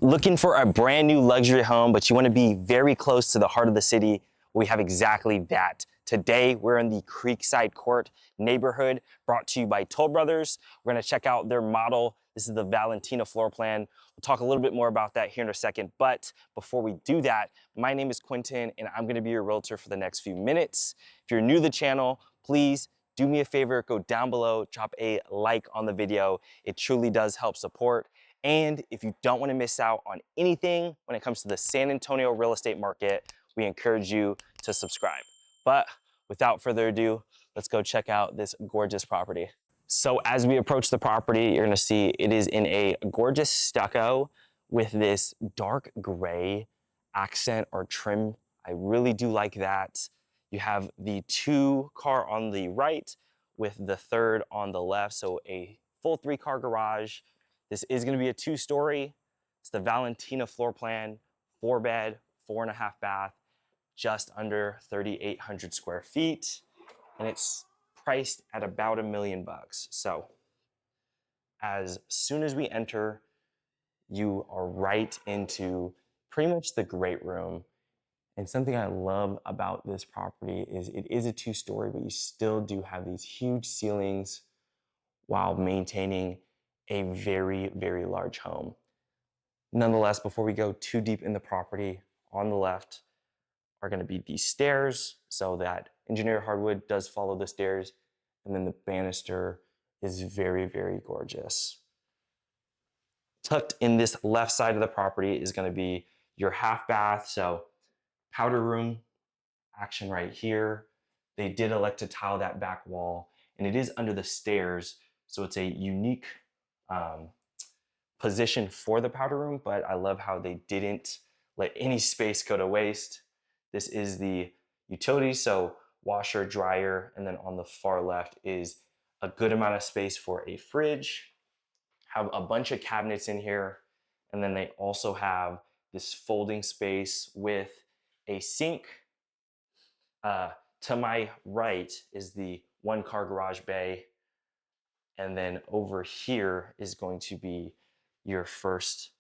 Looking for a brand new luxury home, but you want to be very close to the heart of the city? We have exactly that. Today, we're in the Creekside Court neighborhood, brought to you by Toll Brothers. We're going to check out their model. This is the Valentina floor plan. We'll talk a little bit more about that here in a second. But before we do that, my name is Quentin, and I'm going to be your realtor for the next few minutes. If you're new to the channel, please do me a favor, go down below, drop a like on the video. It truly does help support. And if you don't want to miss out on anything when it comes to the San Antonio real estate market, we encourage you to subscribe. But without further ado, let's go check out this gorgeous property. So as we approach the property, you're going to see it is in a gorgeous stucco with this dark gray accent or trim. I really do like that. You have the 2-car on the right with the 3rd on the left, so a full 3-car garage. This is going to be a 2-story. It's the Valentina floor plan, 4-bed, 4.5 bath, just under 3,800 square feet, and it's priced at about $1 million. So as soon as we enter, you are right into pretty much the great room. And something I love about this property is it is a 2-story, but you still do have these huge ceilings while maintaining a very, very large home. Nonetheless, before we go too deep in the property, on the left are going to be these stairs, so that engineered hardwood does follow the stairs, and then the banister is very, very gorgeous. Tucked in this left side of the property is going to be your half bath, so powder room action right here. They did elect to tile that back wall, and it is under the stairs, so it's a unique position for the powder room, but I love how they didn't let any space go to waste. This is the utility, so washer, dryer, and then on the far left is a good amount of space for a fridge. Have a bunch of cabinets in here, and then they also have this folding space with a sink. To my right is the 1-car garage bay, and then over here is going to be your first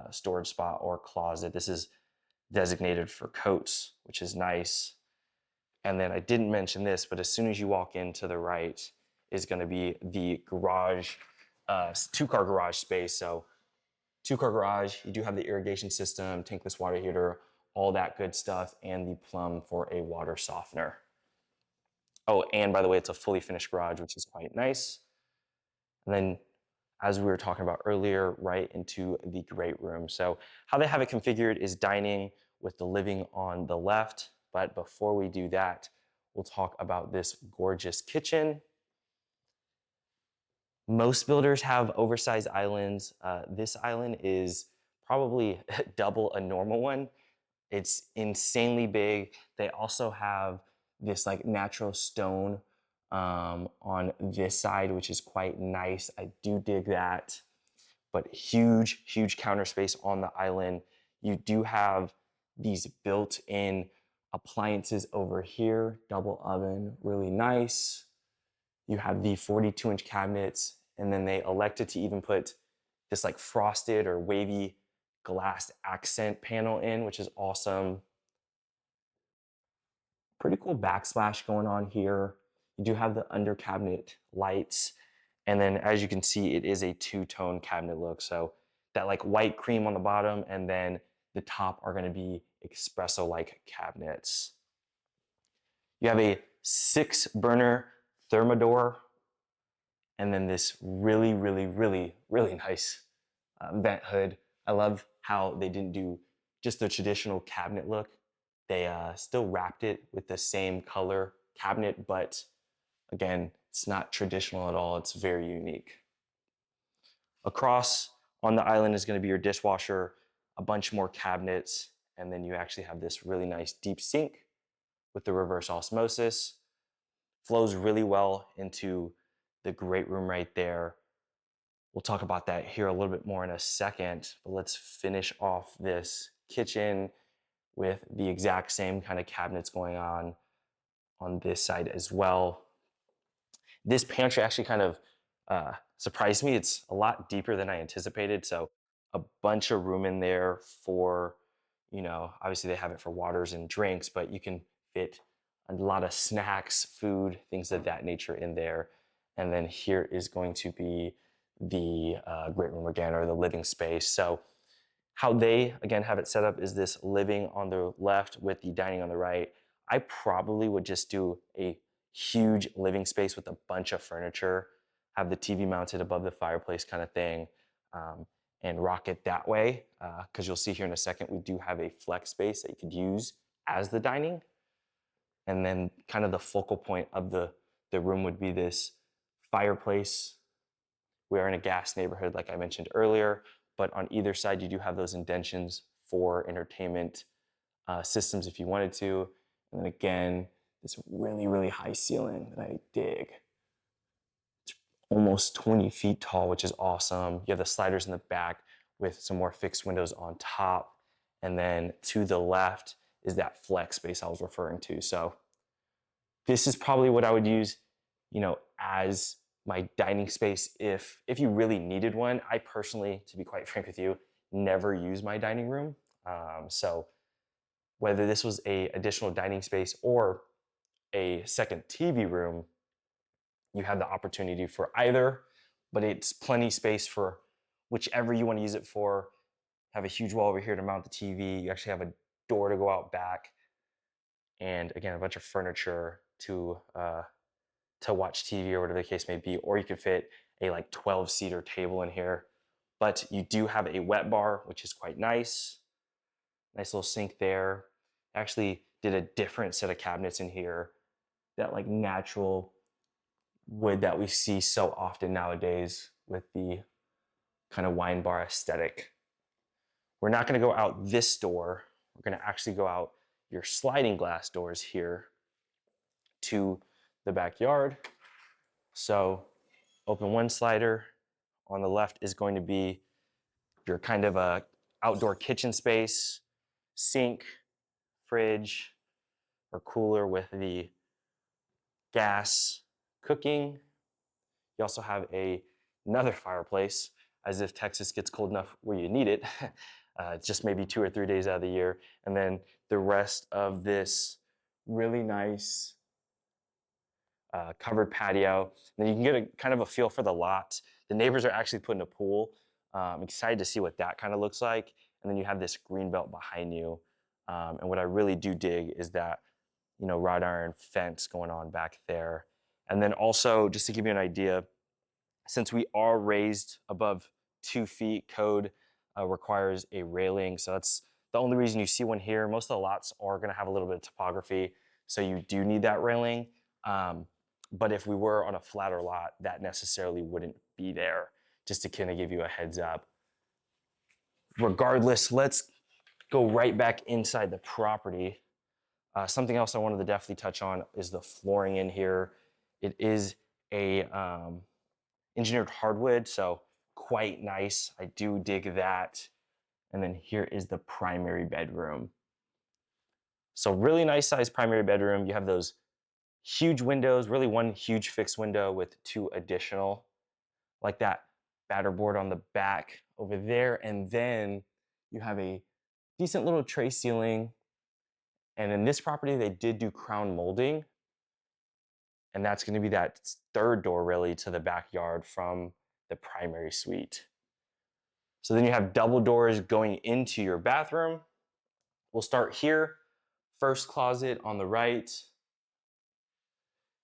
storage spot or closet. This is designated for coats, which is nice. And then I didn't mention this, but as soon as you walk in to the right is going to be the garage, 2-car garage space. So 2-car garage, you do have the irrigation system, tankless water heater, all that good stuff, and the plum for a water softener. Oh, and by the way, it's a fully finished garage, which is quite nice. And then, as we were talking about earlier, right into the great room. So how they have it configured is dining with the living on the left. But before we do that, we'll talk about this gorgeous kitchen. Most builders have oversized islands. This island is probably double a normal one. It's insanely big. They also have this like natural stone on this side, which is quite nice. I do dig that. But huge, huge counter space on the island. You do have these built-in appliances over here, double oven, really nice. You have the 42-inch cabinets, and then they elected to even put this like frosted or wavy glass accent panel in, which is awesome. Pretty cool backsplash going on here. You do have the under cabinet lights. And then as you can see, it is a 2-tone cabinet look. So that like white cream on the bottom, and then the top are going to be espresso-like cabinets. You have a 6-burner Thermador, and then this really, really, really, really nice vent hood. I love how they didn't do just the traditional cabinet look. They still wrapped it with the same color cabinet, but again, it's not traditional at all. It's very unique. Across on the island is going to be your dishwasher, a bunch more cabinets, and then you actually have this really nice deep sink with the reverse osmosis. Flows really well into the great room right there. We'll talk about that here a little bit more in a second, but let's finish off this kitchen with the exact same kind of cabinets going on this side as well. This pantry actually kind of surprised me. It's a lot deeper than I anticipated. So a bunch of room in there for, obviously they have it for waters and drinks, but you can fit a lot of snacks, food, things of that nature in there. And then here is going to be the great room again, or the living space. So how they, again, have it set up is this living on the left with the dining on the right. I probably would just do a huge living space with a bunch of furniture, have the TV mounted above the fireplace kind of thing, and rock it that way. Because you'll see here in a second, we do have a flex space that you could use as the dining. And then kind of the focal point of the room would be this fireplace. We are in a gas neighborhood, like I mentioned earlier, but on either side, you do have those indentions for entertainment systems if you wanted to. And then again, this really, really high ceiling that I dig. It's almost 20 feet tall, which is awesome. You have the sliders in the back with some more fixed windows on top. And then to the left is that flex space I was referring to. So this is probably what I would use, as my dining space if you really needed one. I personally, to be quite frank with you, never use my dining room. So whether this was a additional dining space or a second TV room, you have the opportunity for either, but it's plenty space for whichever you want to use it for. Have a huge wall over here to mount the TV. You actually have a door to go out back, and again, a bunch of furniture to watch TV or whatever the case may be. Or you could fit a like 12-seater table in here. But you do have a wet bar, which is quite nice. Nice little sink there. Actually did a different set of cabinets in here, that like natural wood that we see so often nowadays with the kind of wine bar aesthetic. We're not going to go out this door. We're going to actually go out your sliding glass doors here to the backyard. So open one slider. On the left is going to be your kind of a outdoor kitchen space, sink, fridge, or cooler with the gas cooking. You also have another fireplace, as if Texas gets cold enough where you need it, just maybe 2 or 3 days out of the year. And then the rest of this really nice covered patio. And then you can get a kind of a feel for the lot. The neighbors are actually putting a pool. I'm excited to see what that kind of looks like. And then you have this green belt behind you. And what I really do dig is that, wrought iron fence going on back there. And then also, just to give you an idea, since we are raised above 2 feet, code requires a railing. So that's the only reason you see one here. Most of the lots are going to have a little bit of topography, so you do need that railing. But if we were on a flatter lot, that necessarily wouldn't be there, just to kind of give you a heads up. Regardless, let's go right back inside the property. Something else I wanted to definitely touch on is the flooring in here. It is a engineered hardwood, so quite nice. I do dig that. And then here is the primary bedroom. So really nice sized primary bedroom. You have those huge windows, really one huge fixed window with 2 additional, like that batter board on the back over there. And then you have a decent little tray ceiling. And in this property, they did do crown molding. And that's going to be that third door really to the backyard from the primary suite. So then you have double doors going into your bathroom. We'll start here. First closet on the right.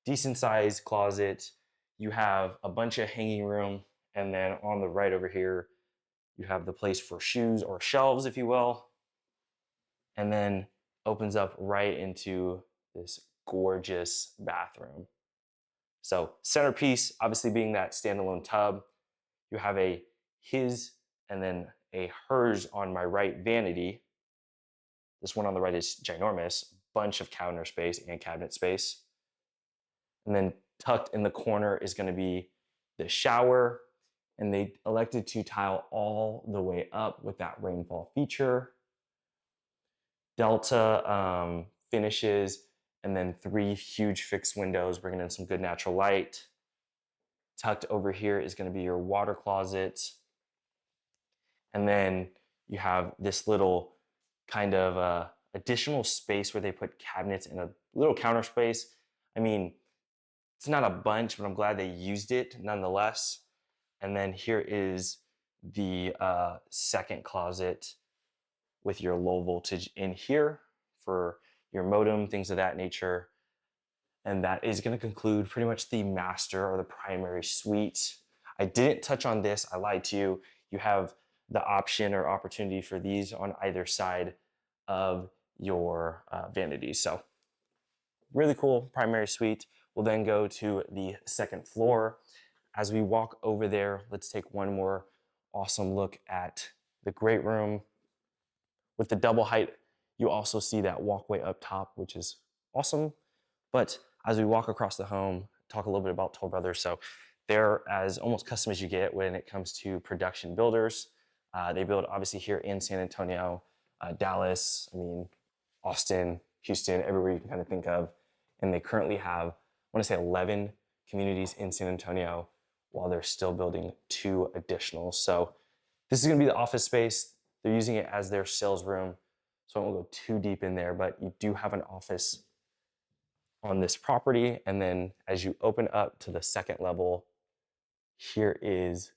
Decent sized closet. You have a bunch of hanging room. And then on the right over here, you have the place for shoes or shelves, if you will. And then opens up right into this gorgeous bathroom. So centerpiece, obviously being that standalone tub. You have a his and then a hers on my right vanity. This one on the right is ginormous, bunch of counter space and cabinet space. And then tucked in the corner is going to be the shower. And they elected to tile all the way up with that rainfall feature. Delta finishes, and then 3 huge fixed windows, bringing in some good natural light. Tucked over here is going to be your water closet. And then you have this little kind of additional space where they put cabinets and a little counter space. I mean, it's not a bunch, but I'm glad they used it nonetheless. And then here is the second closet with your low voltage in here for your modem, things of that nature. And that is going to conclude pretty much the master or the primary suite. I didn't touch on this. I lied to you. You have the option or opportunity for these on either side of your vanities. So really cool primary suite. We'll then go to the second floor. As we walk over there, let's take one more awesome look at the great room. With the double height, you also see that walkway up top, which is awesome. But as we walk across the home, talk a little bit about Toll Brothers. So they're as almost custom as you get when it comes to production builders. They build obviously here in San Antonio, Dallas, Austin, Houston, everywhere you can kind of think of. And they currently have, I want to say 11 communities in San Antonio while they're still building 2 additional. So this is going to be the office space. They're using it as their sales room. So I won't go too deep in there, but you do have an office on this property. And then as you open up to the second level, here is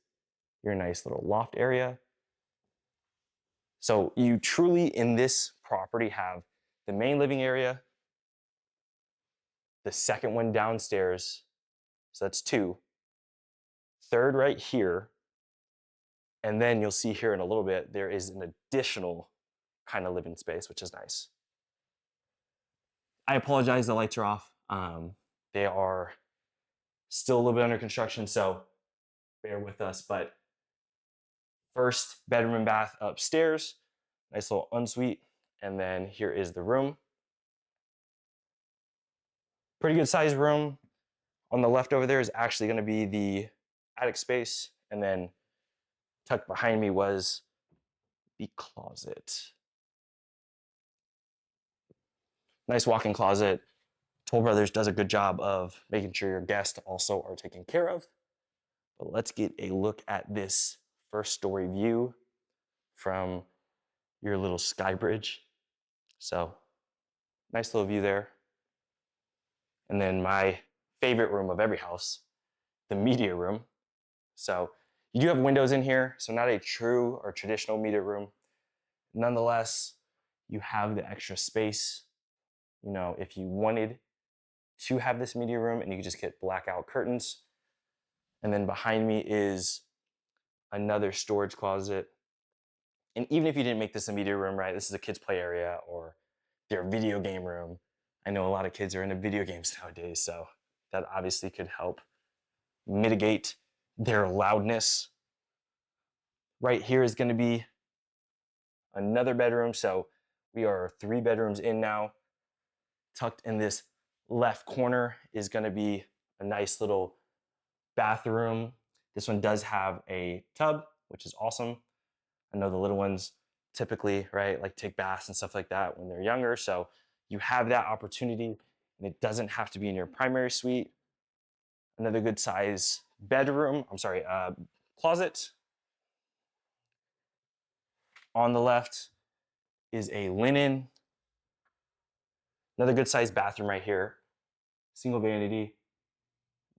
your nice little loft area. So you truly in this property have the main living area, the second one downstairs, so that's 2, third right here, and then you'll see here in a little bit, there is an additional kind of living space, which is nice. I apologize, the lights are off. They are still a little bit under construction, so bear with us. But first bedroom and bath upstairs, nice little ensuite, and then here is the room. Pretty good sized room. On the left over there is actually going to be the attic space, and then tucked behind me was the closet. Nice walk-in closet. Toll Brothers does a good job of making sure your guests also are taken care of. But let's get a look at this first story view from your little sky bridge. So nice little view there. And then my favorite room of every house, the media room. So you do have windows in here, so not a true or traditional media room. Nonetheless, you have the extra space. You know, if you wanted to have this media room and you could just get blackout curtains. And then behind me is another storage closet. And even if you didn't make this a media room, right, this is a kids play area or their video game room. I know a lot of kids are into video games nowadays, so that obviously could help mitigate their loudness. Right here is going to be another bedroom. So we are 3 bedrooms in now. Tucked in this left corner is going to be a nice little bathroom. This one does have a tub, which is awesome. I know the little ones typically, right, like take baths and stuff like that when they're younger. So you have that opportunity and it doesn't have to be in your primary suite. Another good size bedroom, closet. On the left is a linen. Another good sized bathroom right here. Single vanity,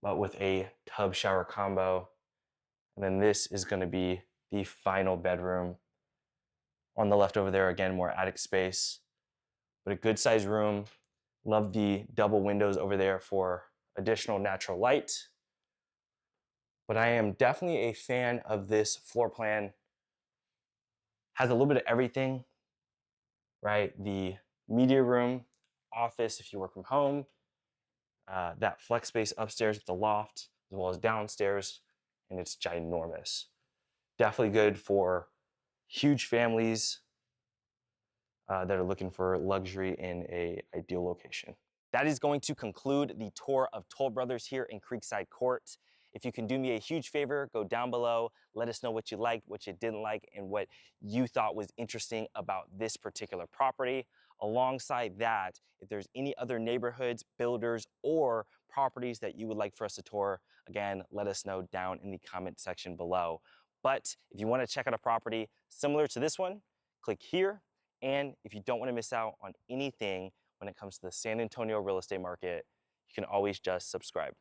but with a tub shower combo. And then this is going to be the final bedroom. On the left over there, again, more attic space, but a good sized room. Love the double windows over there for additional natural light. But I am definitely a fan of this floor plan. Has a little bit of everything, right? The media room, office if you work from home, that flex space upstairs with the loft, as well as downstairs, and it's ginormous. Definitely good for huge families that are looking for luxury in a ideal location. That is going to conclude the tour of Toll Brothers here in Creekside Court. If you can do me a huge favor, go down below, let us know what you liked, what you didn't like, and what you thought was interesting about this particular property. Alongside that, if there's any other neighborhoods, builders, or properties that you would like for us to tour, again, let us know down in the comment section below. But if you want to check out a property similar to this one, click here. And if you don't want to miss out on anything when it comes to the San Antonio real estate market, you can always just subscribe.